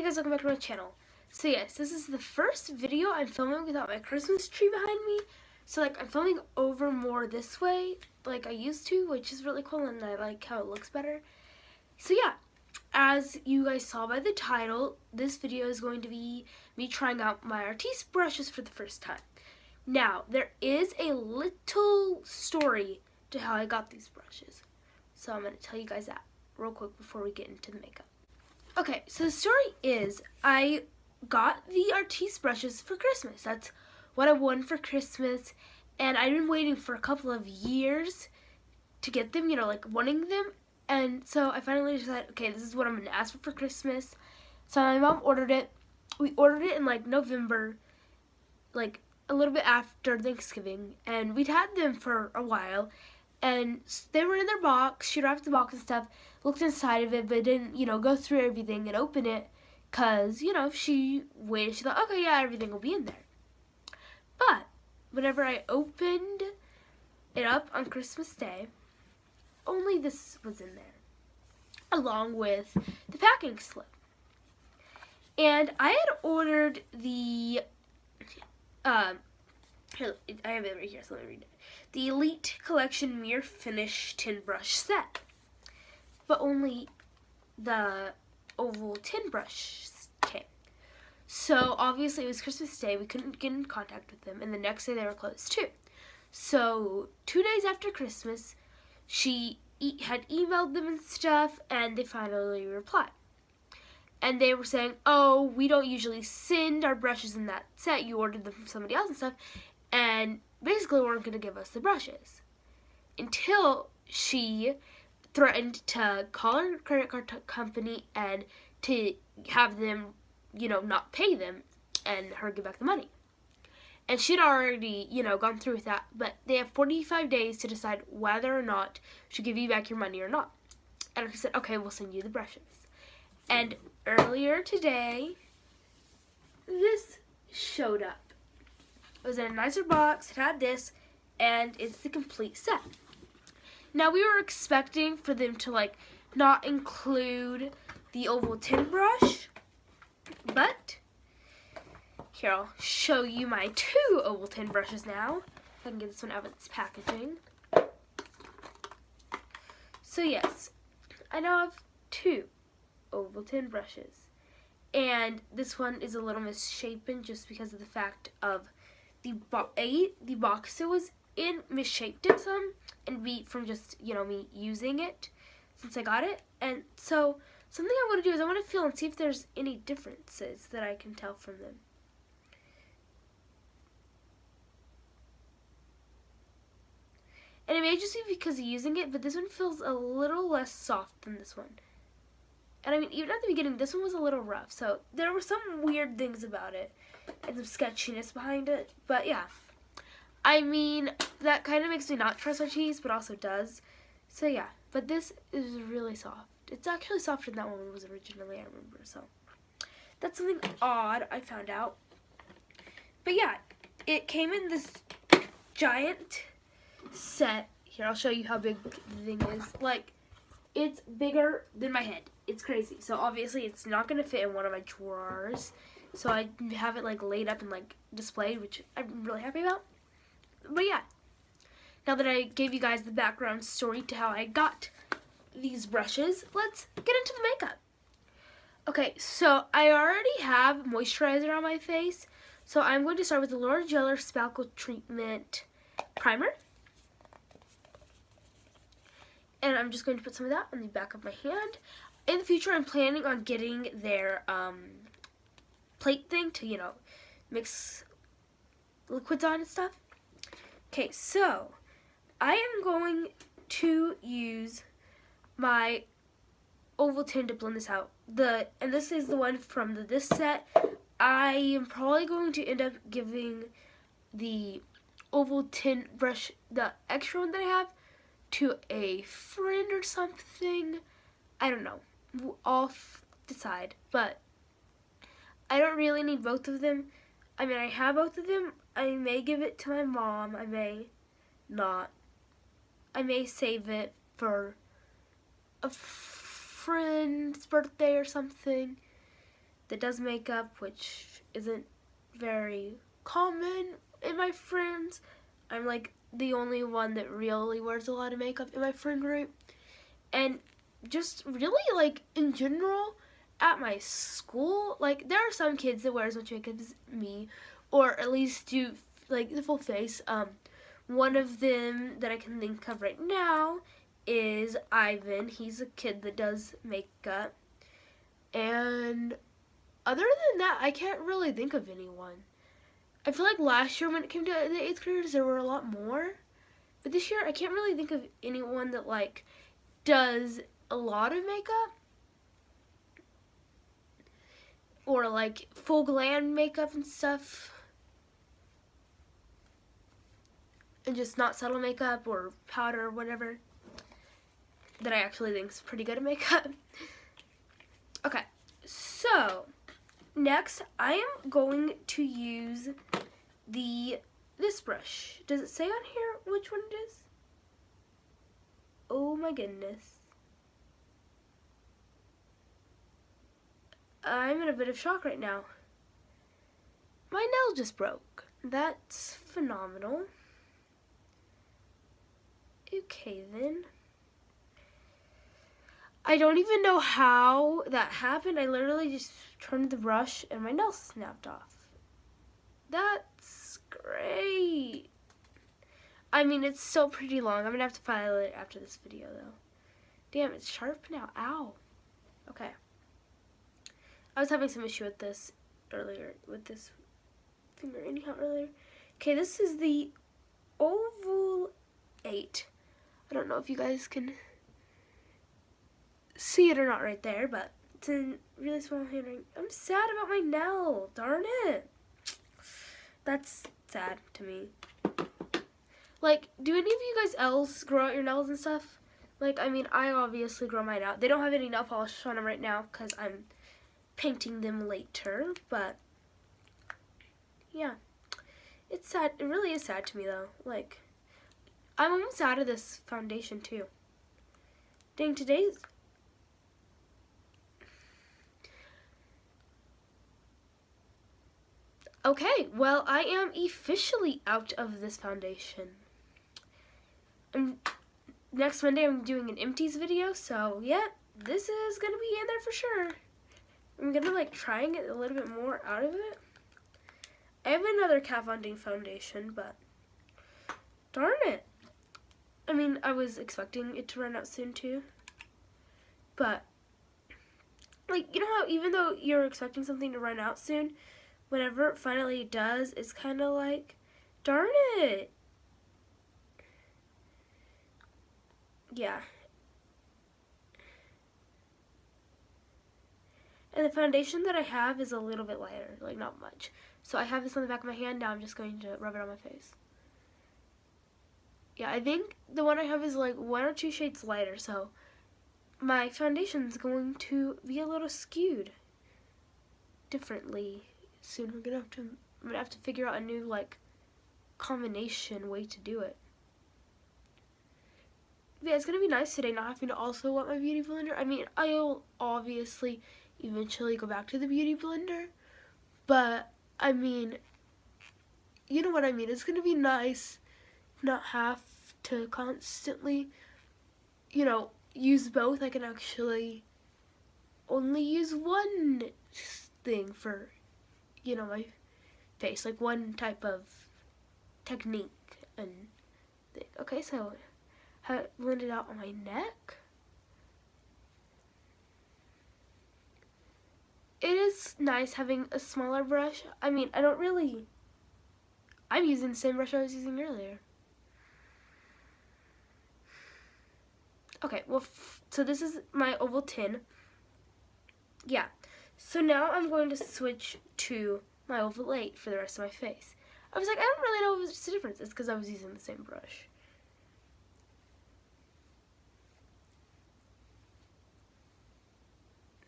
Hey guys, welcome back to my channel. So yes, this is the first video I'm filming without my Christmas tree behind me. So like I'm filming over more this way like I used to, which is really cool and I like how it looks better. So yeah, as you guys saw by the title, this video is going to be me trying out my Artis brushes for the first time. Now, there is a little story to how I got these brushes. So I'm going to tell you guys that real quick before we get into the makeup. Okay, so the story is I got the Artis brushes for Christmas. That's what I won for Christmas, and I've been waiting for a couple of years to get them, you know, like wanting them. And so I finally decided, okay, this is what I'm going to ask for Christmas. So my mom ordered it. We ordered it in like November, like a little bit after Thanksgiving, and we'd had them for a while. And they were in their box. She wrapped the box and stuff, looked inside of it, but didn't, you know, go through everything and open it because, you know, she waited. She thought, okay, yeah, everything will be in there. But whenever I opened it up on Christmas Day, only this was in there, along with the packing slip. And I had ordered the, here, I have it right here, so let me read it. The Elite Collection Mirror Finish Tin Brush Set. But only the oval tin brush came. So obviously it was Christmas Day, we couldn't get in contact with them, and the next day they were closed too. So 2 days after Christmas, she had emailed them and stuff, and they finally replied. And they were saying, oh, we don't usually send our brushes in that set, you ordered them from somebody else and stuff, and basically weren't going to give us the brushes. Until she threatened to call her credit card company and to have them, you know, not pay them and her give back the money. And she'd already, you know, gone through with that, but they have 45 days to decide whether or not to give you back your money or not. And I said, okay, we'll send you the brushes. And earlier today, this showed up. It was in a nicer box, it had this, and it's the complete set. Now, we were expecting for them to, like, not include the oval tin brush, but here, I'll show you my 2 oval tin brushes now. If I can get this one out of its packaging. So, yes, I now have 2 oval tin brushes. And this one is a little misshapen just because of the fact of the box it was in misshaped it some, and B, from just, you know, me using it since I got it. And so something I want to do is I want to feel and see if there's any differences that I can tell from them. And it may just be because of using it, but this one feels a little less soft than this one. And I mean, even at the beginning, this one was a little rough. So there were some weird things about it and some sketchiness behind it. But yeah, I mean, that kind of makes me not trust Artis, but also does. So yeah, but this is really soft. It's actually softer than that one was originally, I remember. So that's something odd I found out. But yeah, it came in this giant set. Here, I'll show you how big the thing is. Like, it's bigger than my head. It's crazy. So obviously it's not going to fit in one of my drawers. So I have it like laid up and like displayed, which I'm really happy about. But yeah, now that I gave you guys the background story to how I got these brushes, let's get into the makeup. Okay, so I already have moisturizer on my face. So I'm going to start with the Laura Geller Spakle Treatment Primer. And I'm just going to put some of that on the back of my hand. In the future, I'm planning on getting their plate thing to, you know, mix liquids on and stuff. Okay, so I am going to use my oval tin to blend this out. And this is the one from this set. I am probably going to end up giving the oval tin brush, the extra one that I have, to a friend or something. I don't know. I'll decide. But I don't really need both of them. I mean, I have both of them. I may give it to my mom. I may not. I may save it for a friend's birthday or something. that does makeup, which isn't very common in my friends. I'm like the only one that really wears a lot of makeup in my friend group. And just really, like, in general, at my school, like, there are some kids that wear as much makeup as me, or at least do, like, the full face. One of them that I can think of right now is Ivan. He's a kid that does makeup. And other than that, I can't really think of anyone. I feel like last year when it came to the 8th graders, there were a lot more. But this year, I can't really think of anyone that, like, does a lot of makeup. Or, like, full glam makeup and stuff. And just not subtle makeup or powder or whatever. That I actually think is pretty good at makeup. Okay, so next I am going to use this brush. Does it say on here which one it is? Oh my goodness. I'm in a bit of shock right now. My nail just broke. That's phenomenal. Okay then. I don't even know how that happened. I literally just turned the brush and my nail snapped off. That's great. I mean, it's still pretty long. I'm going to have to file it after this video, though. Damn, it's sharp now. Ow. Okay. I was having some issue with this earlier, with this finger anyhow earlier. Okay, this is the Oval 8. I don't know if you guys can see it or not right there, but it's in really small handwriting. I'm sad about my nail. Darn it. That's sad to me. Like, do any of you guys else grow out your nails and stuff? Like, I mean, I obviously grow mine out. They don't have any nail polish on them right now because I'm painting them later, but yeah. It's sad. It really is sad to me, though. Like, I'm almost out of this foundation, too. Dang, today's... Okay, well, I am officially out of this foundation. Next Monday, I'm doing an empties video, so, yeah, this is going to be in there for sure. I'm going to, like, try and get a little bit more out of it. I have another Kat Von D foundation, but darn it. I mean, I was expecting it to run out soon, too. But, like, you know how even though you're expecting something to run out soon, whenever it finally does, it's kind of like, darn it. Yeah. And the foundation that I have is a little bit lighter, like not much. So I have this on the back of my hand, now I'm just going to rub it on my face. Yeah, I think the one I have is like 1 or 2 shades lighter, so my foundation's going to be a little skewed differently. Soon I'm gonna have to figure out a new, like, combination way to do it. Yeah, it's gonna be nice today not having to also wet my beauty blender. I mean, I'll obviously eventually go back to the beauty blender, but I mean, you know what I mean. It's gonna be nice not have to constantly, you know, use both. I can actually only use one thing for, you know, my face, like one type of technique and thing. Okay, so I have it blended out on my neck. It is nice having a smaller brush. I mean, I'm using the same brush I was using earlier. Okay, well, so this is my Oval 10. Yeah. So now I'm going to switch to my Oval 8 for the rest of my face. I was like, I don't really know if it's a difference. It's because I was using the same brush.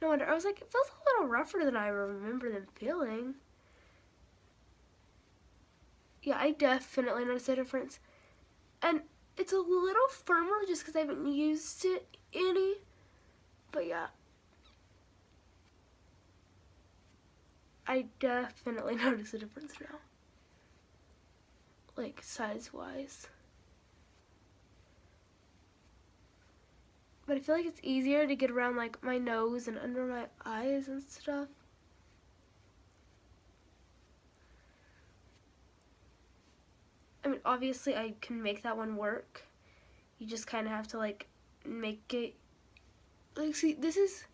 No wonder. I was like, it feels a little rougher than I remember them feeling. Yeah, I definitely noticed a difference. And it's a little firmer just because I haven't used it any. But yeah. I definitely notice a difference now. Like, size-wise. But I feel like it's easier to get around, like, my nose and under my eyes and stuff. I mean, obviously, I can make that one work. You just kind of have to, like, make it... Like, see, this is...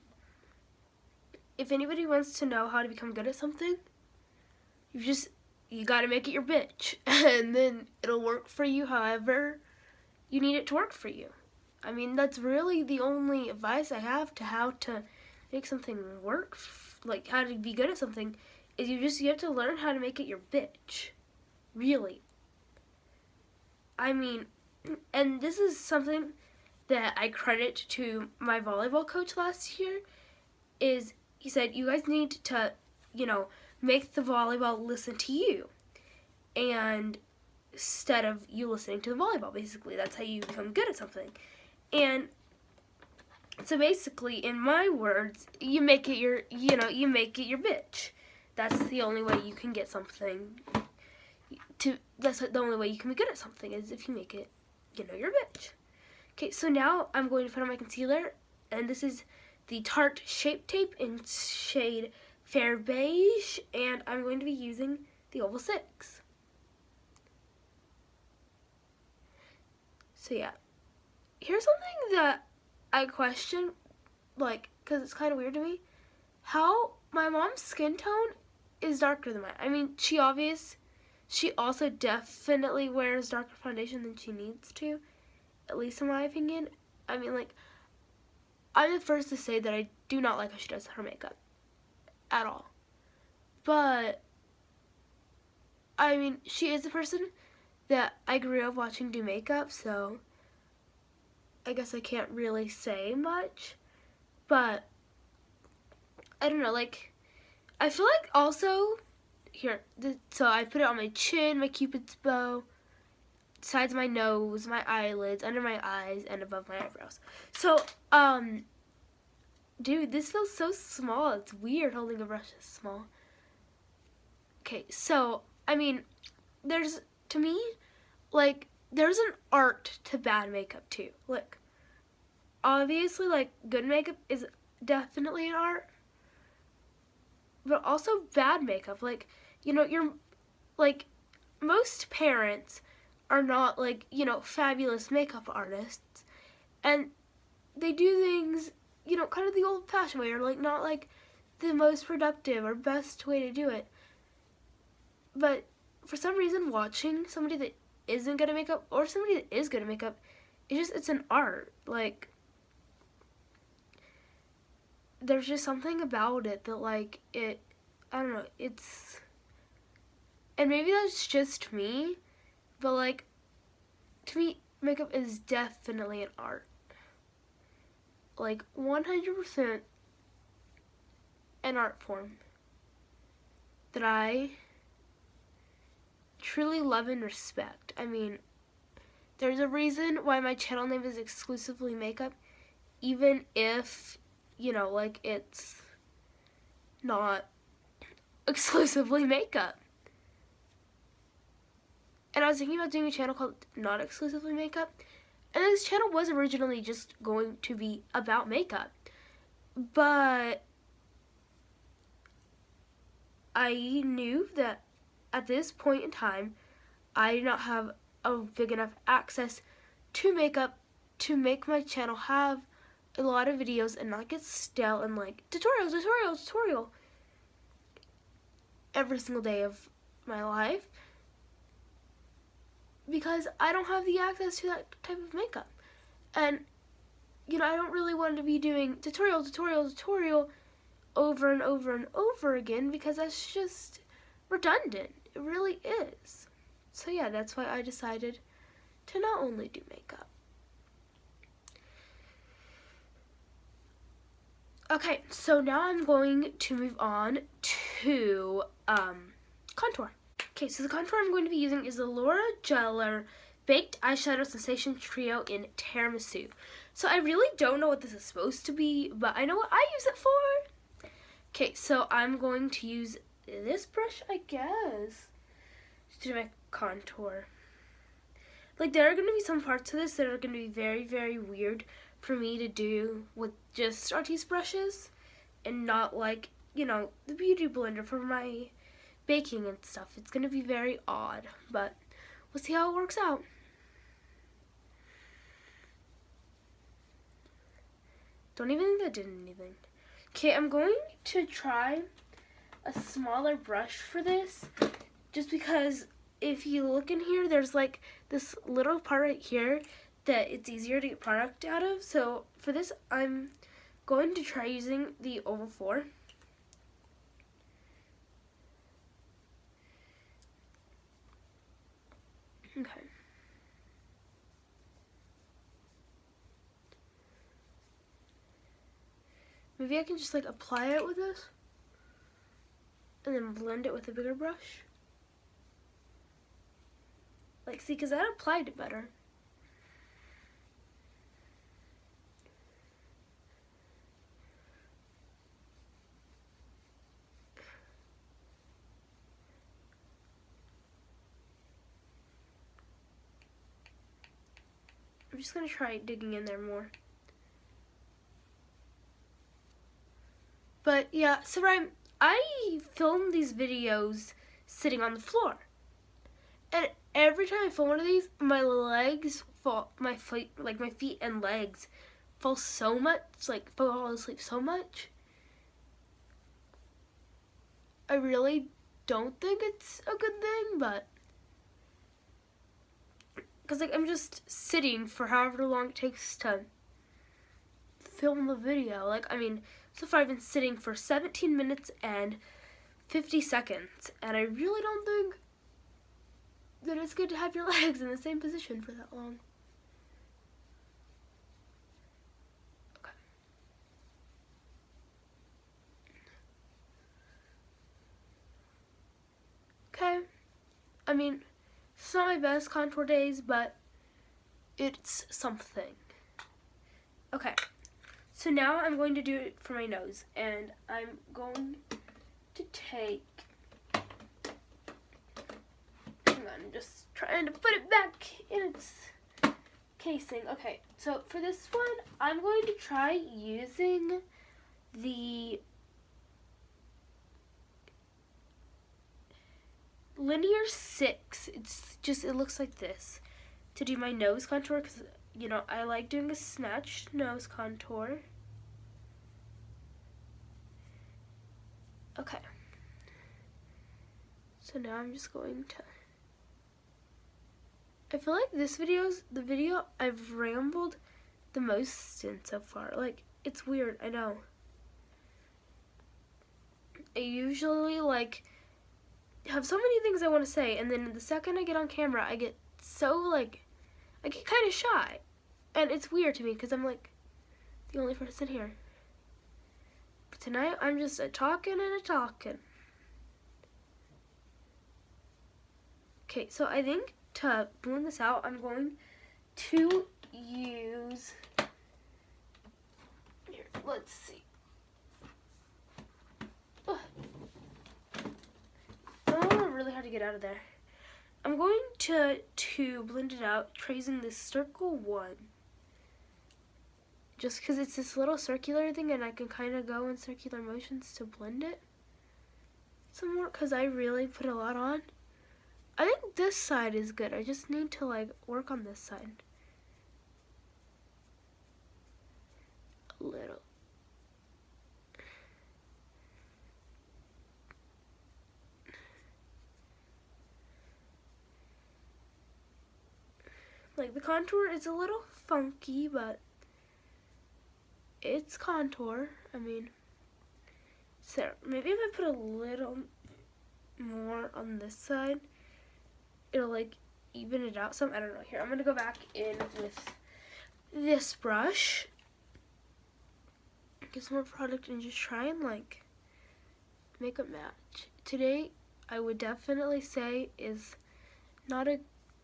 If anybody wants to know how to become good at something, you gotta make it your bitch. And then it'll work for you however you need it to work for you. I mean, that's really the only advice I have to how to make something work, like how to be good at something, is you have to learn how to make it your bitch. Really. I mean, and this is something that I credit to my volleyball coach last year, is he said, you guys need to, you know, make the volleyball listen to you. And instead of you listening to the volleyball, basically. That's how you become good at something. And so basically, in my words, you make it your, you make it your bitch. That's the only way you can get something that's the only way you can be good at something, is if you make it, your bitch. Okay, so now I'm going to put on my concealer, and this is the Tarte Shape Tape in shade Fair Beige, and I'm going to be using the Oval 6. So yeah, here's something that I question, like, because it's kind of weird to me, how my mom's skin tone is darker than mine. I mean, she also definitely wears darker foundation than she needs to, at least in my opinion. I mean, like, I'm the first to say that I do not like how she does her makeup at all. But, I mean, she is a person that I grew up watching do makeup, so I guess I can't really say much. But, I don't know, like, I feel like also, so I put it on my chin, my cupid's bow, sides of my nose, my eyelids, under my eyes, and above my eyebrows. So, dude, this feels so small. It's weird holding a brush this small. Okay, so, I mean, to me, like, there's an art to bad makeup, too. Like, obviously, like, good makeup is definitely an art, but also bad makeup. Like, you're, like, most parents are not, like, fabulous makeup artists, and they do things, kind of the old-fashioned way, or, like, not, like, the most productive or best way to do it. But for some reason, watching somebody that isn't good at makeup, or somebody that is good at makeup, it's an art. Like, there's just something about it that, like, I don't know, and maybe that's just me, but, like, to me, makeup is definitely an art. Like, 100% an art form that I truly love and respect. I mean, there's a reason why my channel name is exclusively makeup, even if, like, it's not exclusively makeup. And I was thinking about doing a channel called Not Exclusively Makeup, and this channel was originally just going to be about makeup, but I knew that at this point in time, I did not have a big enough access to makeup to make my channel have a lot of videos and not get stale and, like, tutorial every single day of my life, because I don't have the access to that type of makeup. And, I don't really want to be doing tutorial over and over and over again, because that's just redundant. It really is. So yeah, that's why I decided to not only do makeup. Okay, so now I'm going to move on to contour. Okay, so the contour I'm going to be using is the Laura Geller Baked Eyeshadow Sensation Trio in Tiramisu. So I really don't know what this is supposed to be, but I know what I use it for. Okay, so I'm going to use this brush, I guess, to do my contour. Like, there are going to be some parts of this that are going to be very, very weird for me to do with just Artis brushes and not like, you know, the beauty blender for my baking and stuff. It's going to be very odd, but we'll see how it works out. Don't even think that did anything. Okay, I'm going to try a smaller brush for this, just because if you look in here, there's like this little part right here that it's easier to get product out of. So for this, I'm going to try using the Oval 4. Okay. Maybe I can just like apply it with this and then blend it with a bigger brush. Like, see, because that applied it better. I'm just going to try digging in there more. But yeah, so I filmed these videos sitting on the floor. And every time I film one of these, my legs fall, my feet and legs fall so much, like fall asleep so much. I really don't think it's a good thing, but because like I'm just sitting for however long it takes to film the video. Like, I mean, so far I've been sitting for 17 minutes and 50 seconds, and I really don't think that it's good to have your legs in the same position for that long. Okay. Okay. I mean, it's not my best contour days, but it's something. Okay. So now I'm going to do it for my nose, and I'm going to take, hang on, I'm just trying to put it back in its casing. Okay, so for this one, I'm going to try using the Linear 6. It looks like this, to do my nose contour, because, you know, I like doing a snatched nose contour. Okay. So now I'm just going to, I feel like this video's the video I've rambled the most in so far. Like, it's weird, I know. I usually, like, have so many things I want to say, and then the second I get on camera, I get so, like, I get kind of shy. And it's weird to me, because I'm, like, the only person here. But tonight, I'm just a-talking and a-talking. Okay, so I think to blend this out, I'm going to use, here, let's see. Ugh. Oh, really hard to get out of there. I'm going to blend it out, tracing this circle 1. Just because it's this little circular thing, and I can kind of go in circular motions to blend it some more, because I really put a lot on. I think this side is good. I just need to, like, work on this side a little. Like, the contour is a little funky, but it's contour. I mean, so maybe if I put a little more on this side, it'll like even it out some. I don't know. Here, I'm gonna go back in with this brush, get some more product, and just try and like make a match. Today, I would definitely say is not a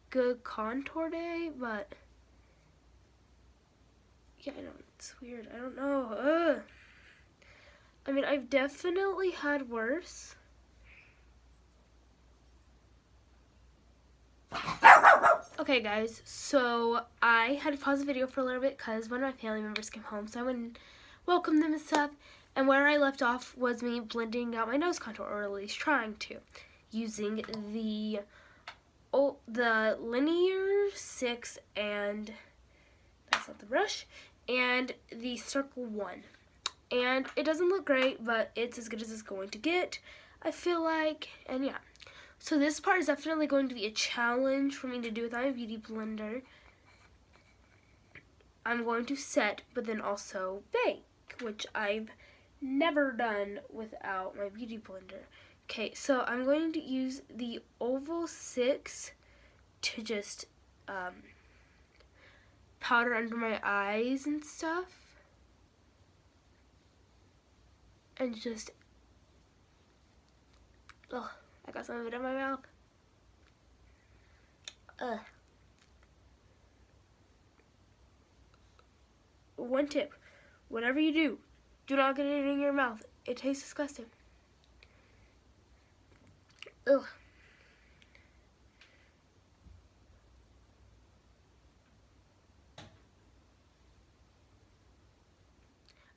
good contour day, but yeah, I know, it's weird. I don't know. Ugh. I mean, I've definitely had worse, Okay guys, so I had to pause the video for a little bit because one of my family members came home, so I went and welcomed them and stuff. And where I left off was me blending out my nose contour, or at least trying to, using the Linear 6 and, that's not the brush, and the Circle 1. And it doesn't look great, but it's as good as it's going to get, I feel like, and yeah. So this part is definitely going to be a challenge for me to do with my beauty blender. I'm going to set, but then also bake, which I've never done without my beauty blender. Okay, so I'm going to use the Oval 6 to just powder under my eyes and stuff. And just, ugh. I got some of it in my mouth. Ugh. One tip, whatever you do, do not get it in your mouth. It tastes disgusting. Ugh.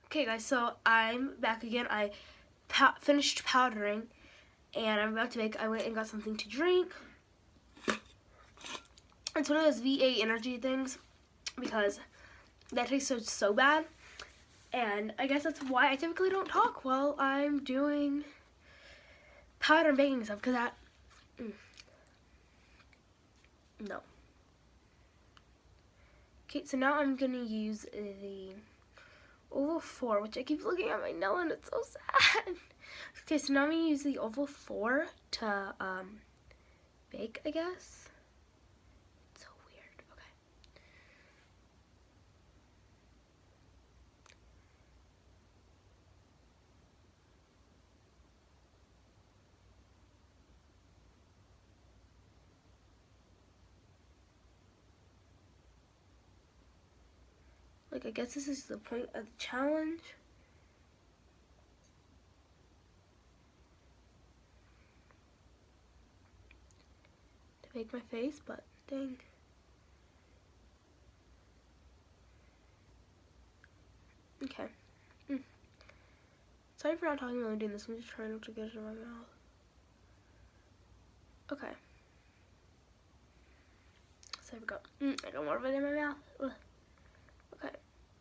Okay guys, so I'm back again. I finished powdering. And I'm about to bake. I went and got something to drink. It's one of those VA energy things because that tastes so bad. And I guess that's why I typically don't talk while I'm doing powder and baking stuff, because that, no. Okay, so now I'm going to use the Oval 4, which I keep looking at my nail and it's so sad. Okay, so now I'm going to use the Oval 4 to bake, I guess. It's so weird. Okay. Like, I guess this is the point of the challenge. Make my face, but dang. Okay. Sorry for not talking while I'm doing this. I'm just trying not to get it in my mouth. Okay. So we go. I got more of it in my mouth. Ugh. Okay.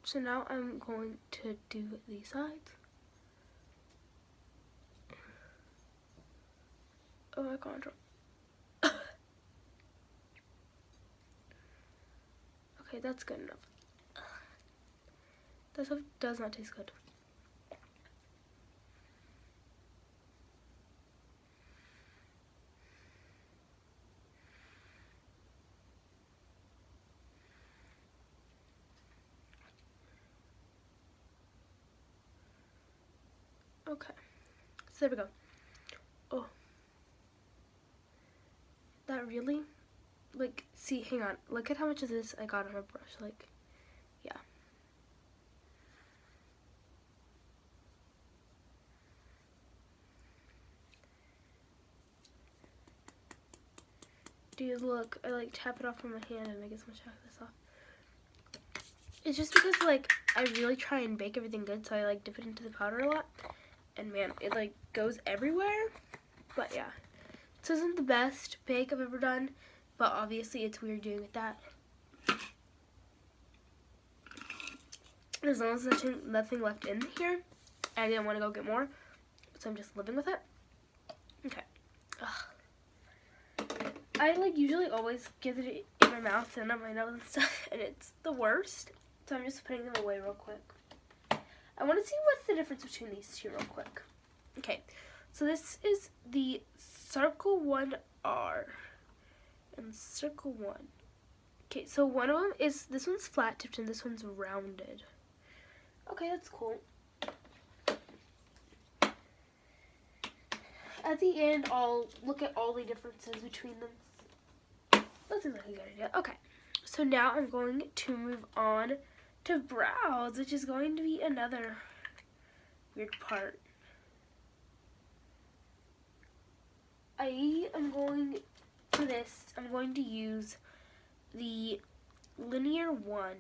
So now I'm going to do these sides. Oh my god. Okay, that's good enough. That stuff does not taste good. Okay, so there we go. Oh, that really, like, see, hang on, look at how much of this I got on a brush, like, yeah. Dude, look, I like tap it off on my hand and I get so much of this off. It's just because, like, I really try and bake everything good, so I, like, dip it into the powder a lot. And, man, it, like, goes everywhere. But, yeah. This isn't the best bake I've ever done, but obviously it's weird doing it that. As long as there's nothing left in here, I didn't want to go get more, so I'm just living with it. Okay. Ugh. I, like, usually always get it in my mouth and on my nose and stuff, and it's the worst. So I'm just putting them away real quick. I want to see what's the difference between these two real quick. Okay, so this is the Circle 1R and Circle 1. Okay, so one of them is, this one's flat tipped and this one's rounded. Okay, that's cool. At the end, I'll look at all the differences between them. That seems like a good idea. Okay, so now I'm going to move on to brows, which is going to be another weird part. I am going, for this, I'm going to use the linear one.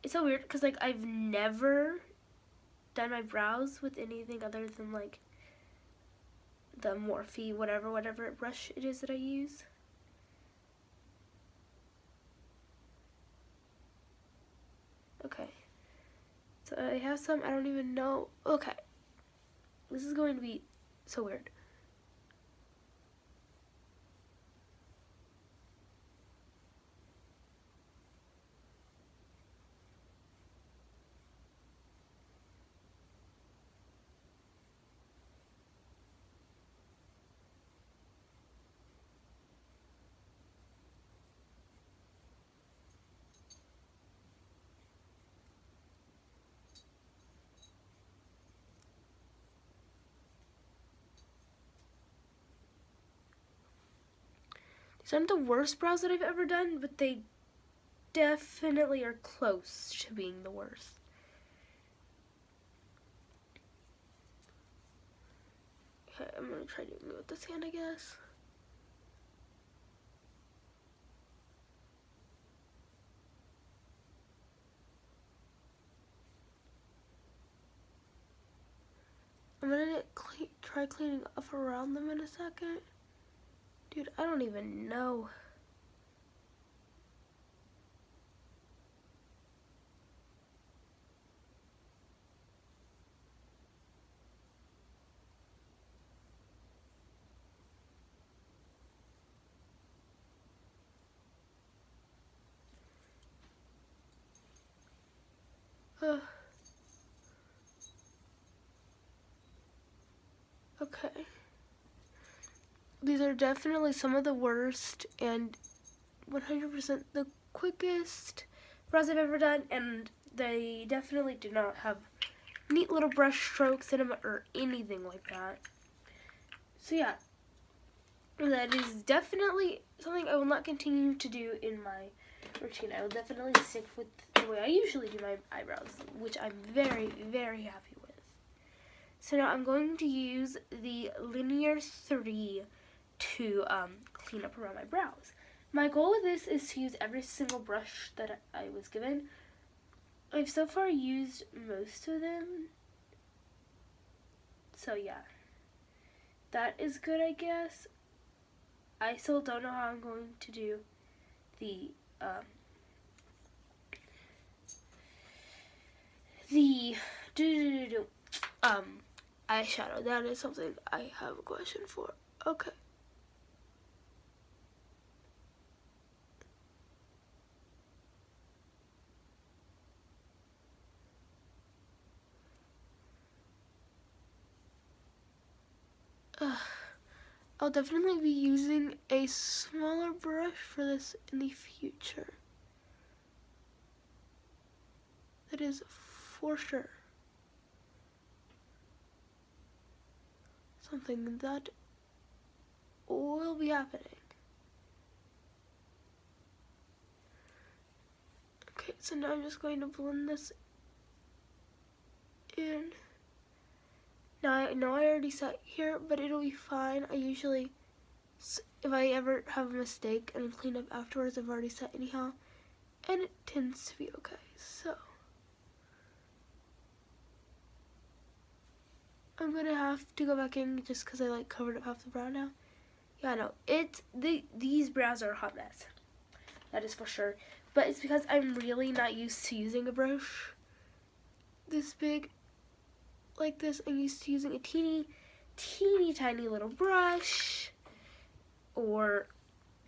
It's so weird because like I've never done my brows with anything other than like the Morphe whatever brush it is that I use. Okay, so I have some, I don't even know. Okay, this is going to be so weird. These aren't the worst brows that I've ever done, but they definitely are close to being the worst. Okay, I'm gonna try doing it with this hand, I guess. I'm gonna try cleaning up around them in a second. Dude, I don't even know. Okay. These are definitely some of the worst and 100% the quickest brows I've ever done, and they definitely do not have neat little brush strokes in them or anything like that. So yeah, that is definitely something I will not continue to do in my routine. I will definitely stick with the way I usually do my eyebrows, which I'm very, very happy with. So now I'm going to use the Linear 3 to clean up around my brows. My goal with this is to use every single brush that I was given. I've so far used most of them. So yeah, that is good, I guess. I still don't know how I'm going to do the eyeshadow. That is something I have a question for. Okay. I'll definitely be using a smaller brush for this in the future. That is for sure something that will be happening. Okay, so now I'm just going to blend this in. Now I know I already set here, but it'll be fine. I usually, if I ever have a mistake and clean up afterwards, I've already set anyhow, and it tends to be okay. So I'm gonna have to go back in just because I like covered up half the brow now. Yeah, I know. These brows are a hot mess. That is for sure. But it's because I'm really not used to using a brush this big like this. I'm used to using a teeny tiny little brush or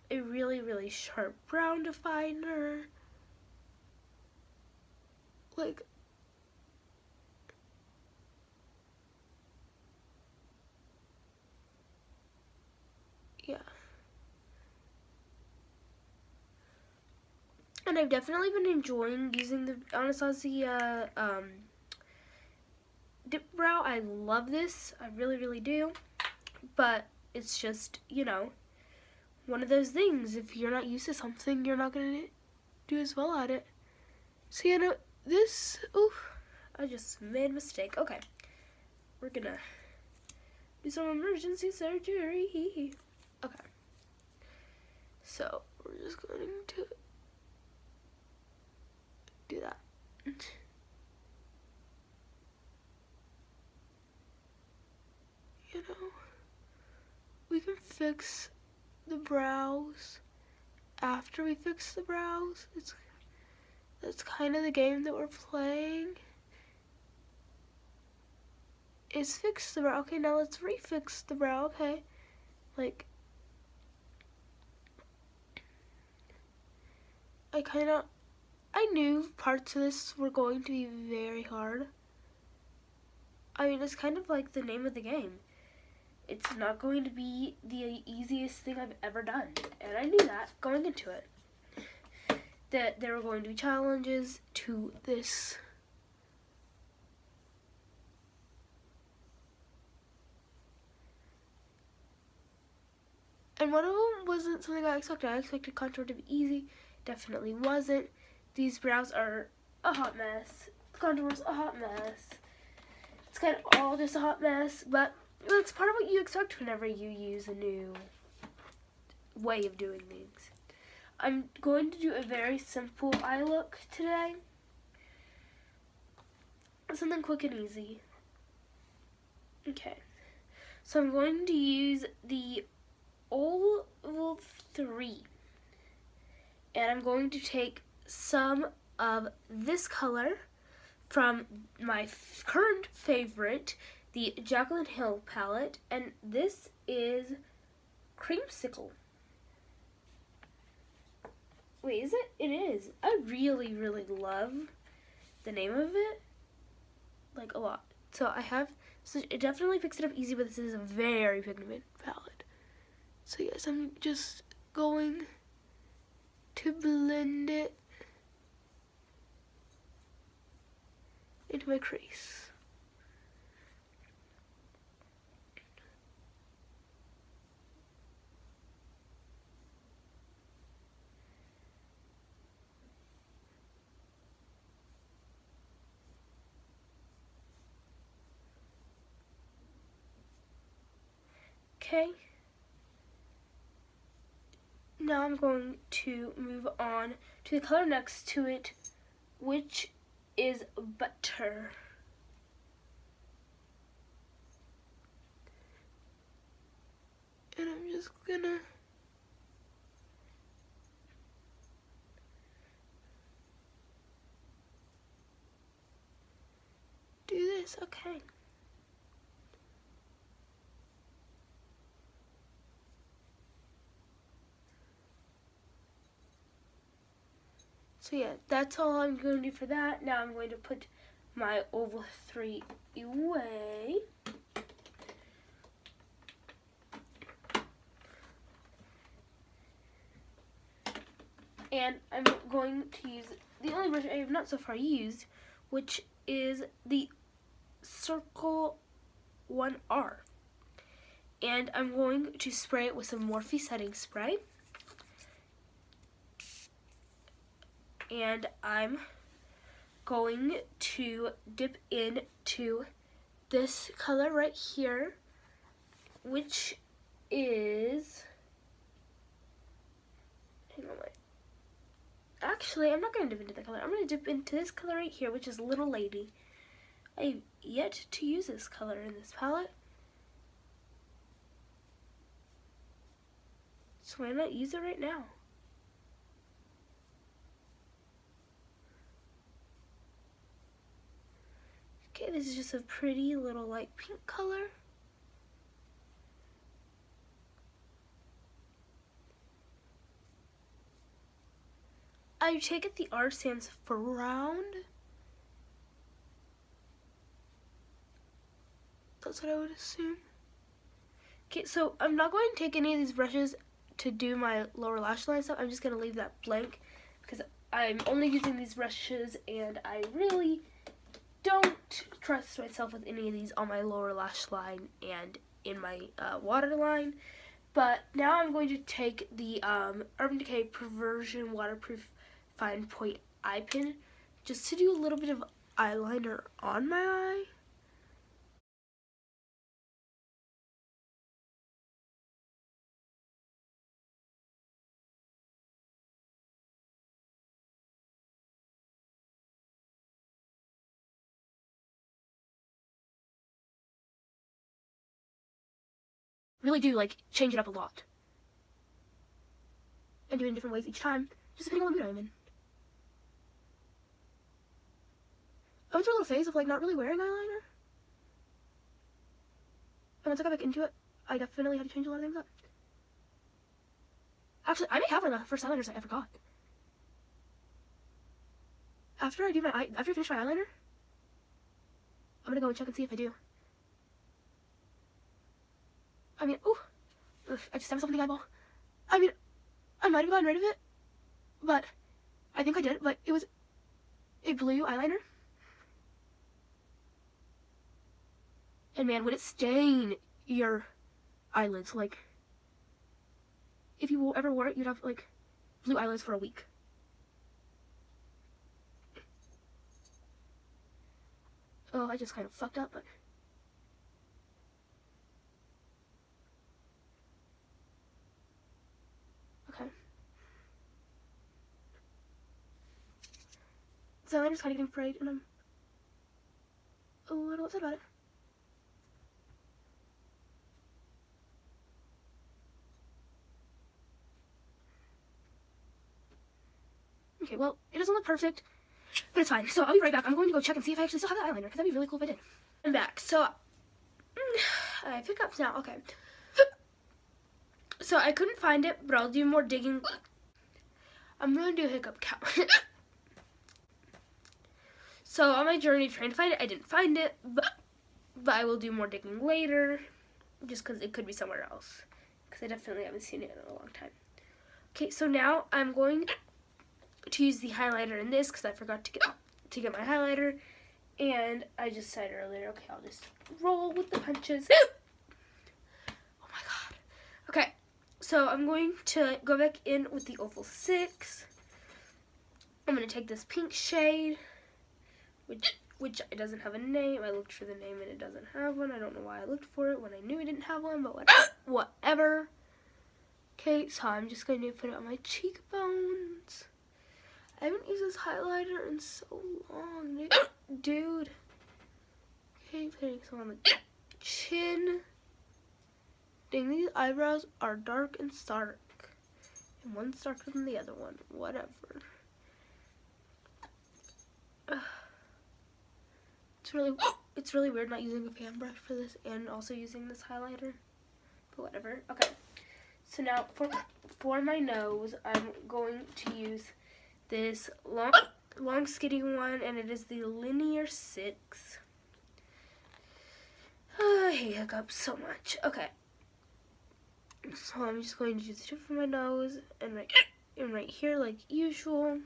a really sharp brown definer. Like, yeah. And I've definitely been enjoying using the Anastasia Dipbrow. I love this. I really do. But it's just, you know, one of those things. If you're not used to something, you're not going to do as well at it. So, you know, this, oof, I just made a mistake. Okay. We're going to do some emergency surgery. Okay. So, we're just going to do that. You know, we can fix the brows after we fix the brows. That's kind of the game that we're playing. Is fix the brow. Okay, now let's refix the brow. Okay, like I knew parts of this were going to be very hard. I mean, it's kind of like the name of the game. It's not going to be the easiest thing I've ever done, and I knew that going into it. That there were going to be challenges to this. And one of them wasn't something I expected. I expected contour to be easy. Definitely wasn't. These brows are a hot mess. The contour's a hot mess. It's kind of all just a hot mess, but that's part of what you expect whenever you use a new way of doing things. I'm going to do a very simple eye look today. Something quick and easy. Okay. So I'm going to use the Oval 3. And I'm going to take some of this color from my current favorite, the Jaclyn Hill palette, and this is Creamsicle. Wait, is it? It is. I really, really love the name of it, like, a lot. So so it definitely picks it up easy, but this is a very pigmented palette. So yes, I'm just going to blend it into my crease. Okay. Now I'm going to move on to the color next to it, which is Butter. And I'm just gonna do this. Okay. So yeah, that's all I'm going to do for that. Now I'm going to put my Oval 3 away. And I'm going to use the only brush I have not so far used, which is the Circle 1R. And I'm going to spray it with some Morphe setting spray. And I'm going to dip into this color right here, which is, hang on, wait. Actually, I'm not going to dip into that color. I'm going to dip into this color right here, which is Little Lady. I've yet to use this color in this palette, so why not use it right now? Okay, this is just a pretty little light pink color. I take it the R stands for round. That's what I would assume. Okay, so I'm not going to take any of these brushes to do my lower lash line stuff. I'm just going to leave that blank because I'm only using these brushes and I really don't trust myself with any of these on my lower lash line and in my waterline. But now I'm going to take the Urban Decay Perversion Waterproof Fine Point Eye Pin just to do a little bit of eyeliner on my eye. really do like change it up a lot and do it in different ways each time, just depending on the mood I'm in. I went through a little phase of like not really wearing eyeliner, and once I got back into it, I definitely had to change a lot of things up. Actually, I may have one of the first eyeliners I ever got. After I finish my eyeliner, I'm gonna go and check and see if I do. I mean, oh, I just have something in the eyeball. I mean, I might have gotten rid of it, but I think I did. But it was a blue eyeliner, and man, would it stain your eyelids? Like, if you ever wore it, you'd have like blue eyelids for a week. Oh, I just kind of fucked up, but okay. So I'm just kind of getting frayed, and I'm a little upset about it. Okay, well, it doesn't look perfect, but it's fine. So I'll be right back. I'm going to go check and see if I actually still have the eyeliner, because that'd be really cool if I did. I'm back. So I pick up now. Okay. So I couldn't find it, but I'll do more digging. I'm going to do a hiccup count. So on my journey trying to find it, I didn't find it, but I will do more digging later, just because it could be somewhere else, because I definitely haven't seen it in a long time. Okay, so now I'm going to use the highlighter in this, because I forgot to get my highlighter, and I just said earlier, okay, I'll just roll with the punches. Oh my god. Okay, so I'm going to go back in with the Oval 6. I'm going to take this pink shade, which it doesn't have a name. I looked for the name and it doesn't have one. I don't know why I looked for it when I knew it didn't have one, but whatever. Okay, so I'm just going to put it on my cheekbones. I haven't used this highlighter in so long, dude. Okay, putting some on the chin. Dang, these eyebrows are dark and stark. And one's darker than the other one. Whatever. It's really weird not using a fan brush for this and also using this highlighter. But whatever. Okay. So now for my nose, I'm going to use this long skinny one, and it is the Linear 6. I hate hiccups so much. Okay. So I'm just going to use the tip of my nose and right here like usual.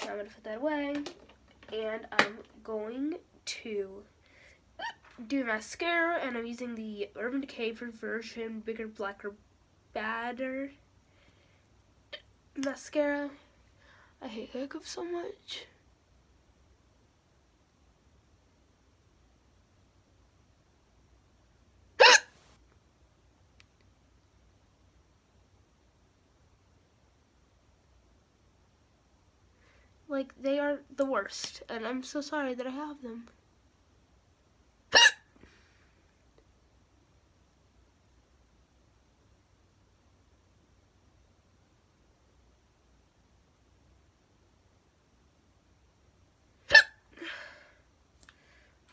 Now I'm going to put that away. And I'm going to do mascara, and I'm using the Urban Decay Perversion Bigger, Blacker, Badder mascara. I hate hiccups so much. Like, they are the worst, and I'm so sorry that I have them.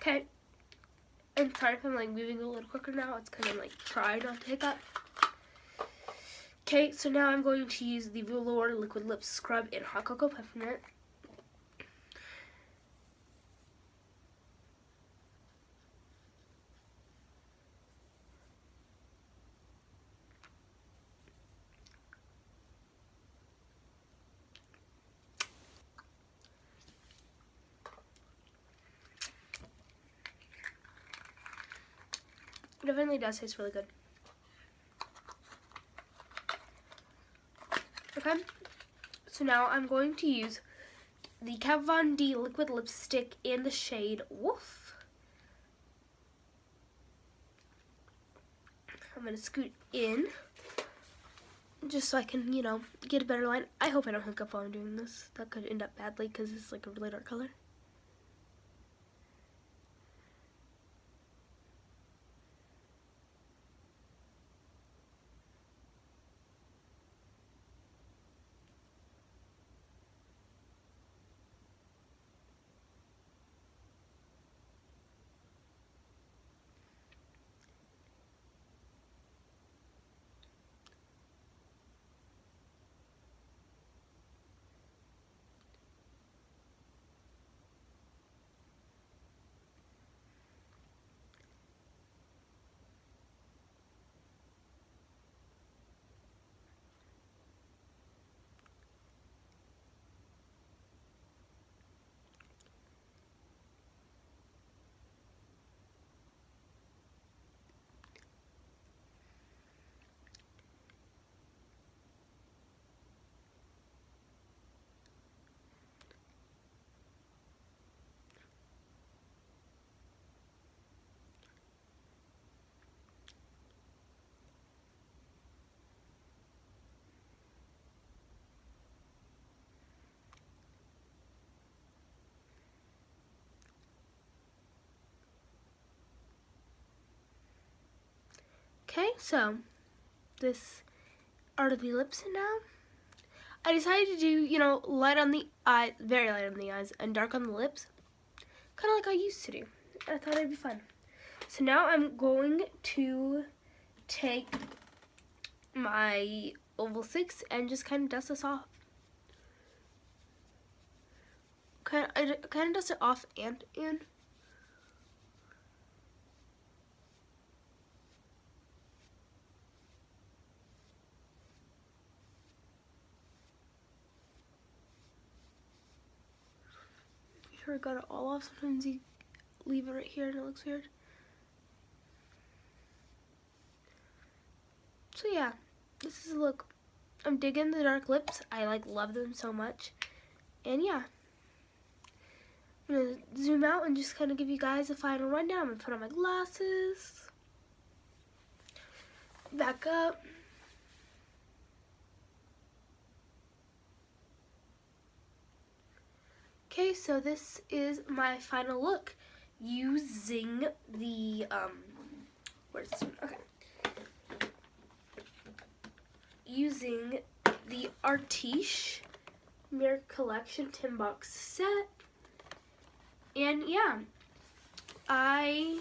Okay, and sorry if I'm like moving a little quicker now. It's because I'm like trying not to hiccup. Okay, so now I'm going to use the Velour Liquid Lip Scrub in Hot Cocoa Peppermint. It definitely does taste really good. Okay, so now I'm going to use the Kat Von D liquid lipstick in the shade Woolf. I'm going to scoot in just so I can, you know, get a better line. I hope I don't hiccup while I'm doing this. That could end up badly because it's like a really dark color. So, this are the lips now. I decided to do, you know, light on the eye, very light on the eyes, and dark on the lips. Kind of like I used to do. I thought it'd be fun. So now I'm going to take my Oval 6 and just kind of dust this off. Kind of dust it off and in. Make sure I got it all off. Sometimes you leave it right here and it looks weird. So yeah, this is a look. I'm digging the dark lips. I like love them so much. And yeah, I'm gonna zoom out and just kind of give you guys a final rundown. I'm gonna put on my glasses. Back up. Okay, so this is my final look using the where's this one? Okay. Using the Artis Mirror Collection 10 box set. And yeah, I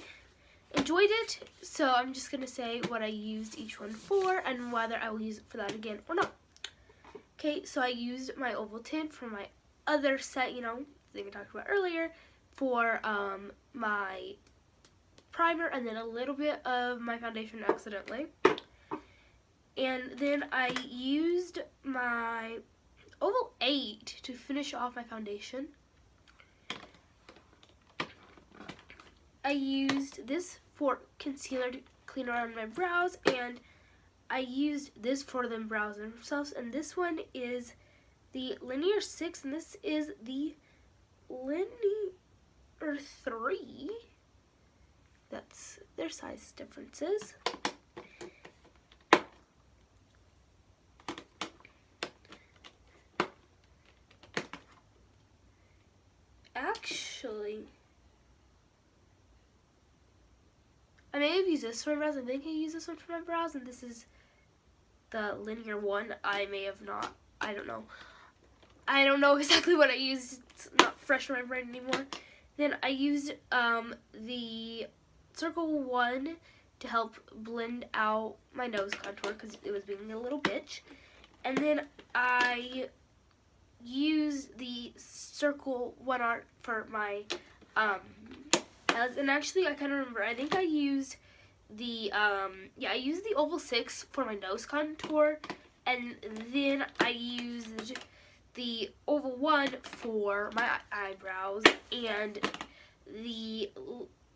enjoyed it, so I'm just going to say what I used each one for and whether I will use it for that again or not. Okay, so I used my oval tint for my other set, you know, thing I talked about earlier, for my primer and then a little bit of my foundation accidentally. And then I used my Oval 8 to finish off my foundation. I used this for concealer to clean around my brows, and I used this for them brows themselves. And this one is the Linear 6, and this is the Linear 3. That's their size differences. Actually, I may have used this for my brows. I think I used this one for my brows, and this is the Linear 1. I may have not. I don't know. I don't know exactly what I used. It's not fresh in my brain anymore. Then I used the Circle 1 to help blend out my nose contour because it was being a little bitch. And then I used the Circle 1 art for my eyelids. And actually, I kind of remember, I think I used the I used the Oval 6 for my nose contour, and then I used the Oval 1 for my eyebrows, and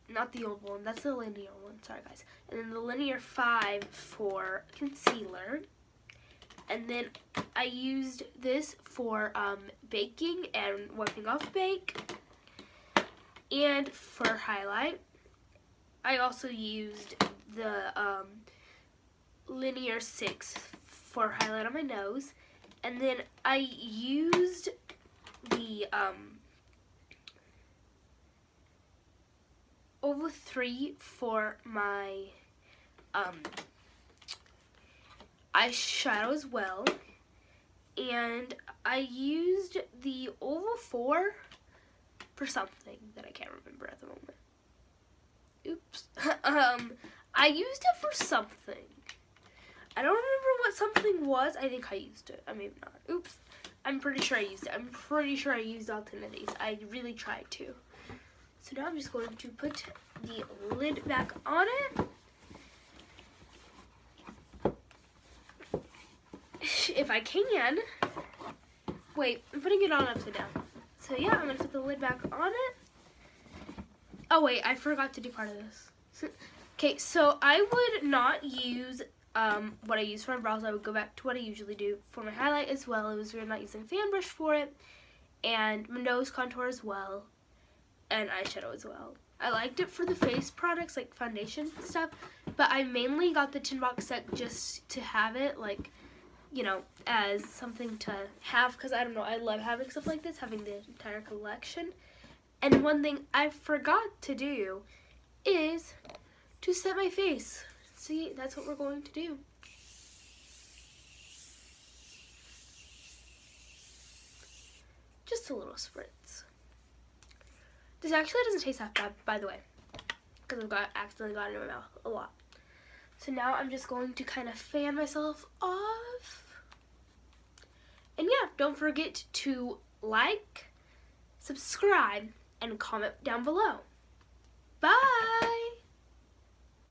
not the Oval 1, that's the Linear 1, sorry guys, and then the Linear 5 for concealer. And then I used this for baking and wiping off bake. And for highlight, I also used the Linear 6 for highlight on my nose. And then I used the Oval 3 for my eyeshadow as well, and I used the Oval 4 for something that I can't remember at the moment. Oops. I used it for something. I don't remember what something was. I think I used it. I maybe not. Oops. I'm pretty sure I used it. I'm pretty sure I used all 10 of these. I really tried to. So now I'm just going to put the lid back on it. If I can. Wait, I'm putting it on upside down. So yeah, I'm going to put the lid back on it. Oh wait, I forgot to do part of this. Okay, so I would not use what I use for my brows. I would go back to what I usually do for my highlight as well. It was we're not using fan brush for it. And my nose contour as well. And eyeshadow as well. I liked it for the face products like foundation and stuff. But I mainly got the 10 box set just to have it, like, you know, as something to have. Because I don't know, I love having stuff like this, having the entire collection. And one thing I forgot to do is to set my face. see, that's what we're going to do. Just a little spritz. This actually doesn't taste that bad, by the way, because I've accidentally got it in my mouth a lot. So now I'm just going to kind of fan myself off. And yeah, don't forget to like, subscribe, and comment down below. Bye!